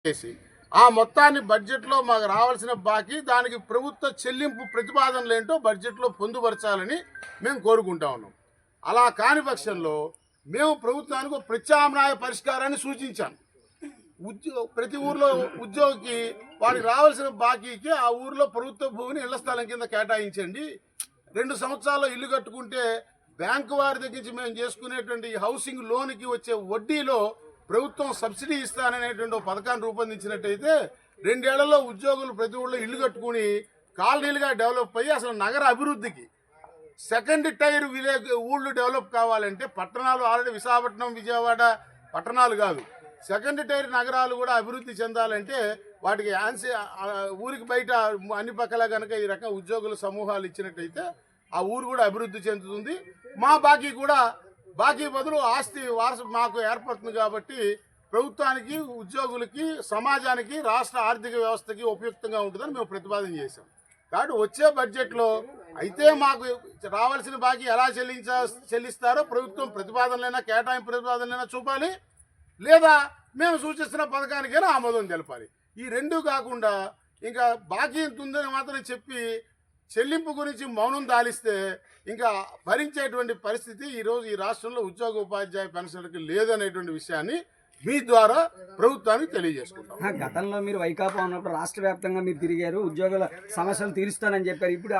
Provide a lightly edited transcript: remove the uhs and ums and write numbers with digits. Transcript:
చేసి ఆ మొత్తాన్ని బడ్జెట్లో మాకు రావాల్సిన బాకీ దానికి ప్రభుత్వ చెల్లింపు ప్రతిపాదనలు ఏంటో బడ్జెట్లో పొందుపరచాలని మేము కోరుకుంటా ఉన్నాం. అలా కాని పక్షంలో మేము ప్రభుత్వానికి ఒక ప్రత్యామ్నాయ పరిష్కారాన్ని సూచించాం. ప్రతి ఊర్లో ఉద్యోగికి వారికి రావాల్సిన బాకీకి ఆ ఊర్లో ప్రభుత్వ భూమిని ఇళ్ల స్థలం కింద కేటాయించండి. 2 సంవత్సరాల్లో ఇల్లు కట్టుకుంటే బ్యాంకు వారి దగ్గర నుంచి మేము చేసుకునేటువంటి హౌసింగ్ లోన్కి వచ్చే వడ్డీలో ప్రభుత్వం సబ్సిడీ ఇస్తాననేటువంటి ఒక పథకాన్ని రూపొందించినట్టయితే 2 ఏళ్లలో ఉద్యోగులు ప్రతి ఊళ్ళో ఇల్లు కట్టుకుని కాలనీలుగా డెవలప్ అయ్యి అసలు నగర అభివృద్ధికి సెకండ్ టైర్ విలేజ్ ఊళ్ళు డెవలప్ కావాలంటే పట్టణాలు ఆల్రెడీ విశాఖపట్నం విజయవాడ పట్టణాలు కాదు, సెకండ్ టైర్ నగరాలు కూడా అభివృద్ధి చెందాలంటే వాటికి ఊరికి బయట అన్ని పక్కల కనుక ఈ రకంగా ఉద్యోగుల సమూహాలు ఇచ్చినట్టయితే ఆ ఊరు కూడా అభివృద్ధి చెందుతుంది. మా బాకీ బదులు ఆస్తి వారసు మాకు ఏర్పడుతుంది. కాబట్టి ప్రభుత్వానికి, ఉద్యోగులకి, సమాజానికి, రాష్ట్ర ఆర్థిక వ్యవస్థకి ఉపయుక్తంగా ఉంటుందని మేము ప్రతిపాదన చేశాం. కాబట్టి వచ్చే బడ్జెట్లో అయితే మాకు రావాల్సిన బాకీ ఎలా చెల్లిస్తారో ప్రభుత్వం ప్రతిపాదనలైనా కేటాయింపు ప్రతిపాదనలైనా చూపాలి, లేదా మేము సూచిస్తున్న పథకానికైనా ఆమోదం తెలపాలి. ఈ రెండూ కాకుండా ఇంకా బాకీ ఎంత ఉందని మాత్రం చెప్పి చెల్లింపు గురించి మౌనం దాలిస్తే ఇంకా భరించేటువంటి పరిస్థితి ఈరోజు ఈ రాష్ట్రంలో ఉద్యోగ ఉపాధ్యాయ పెన్షన్లకి లేదనేటువంటి విషయాన్ని మీ ద్వారా ప్రభుత్వానికి తెలియజేసుకుంటాం. గతంలో మీరు వైకాపా ఉన్నప్పుడు రాష్ట్ర వ్యాప్తంగా మీరు తిరిగారు, ఉద్యోగుల సమస్యలు తీరుస్తానని చెప్పారు. ఇప్పుడు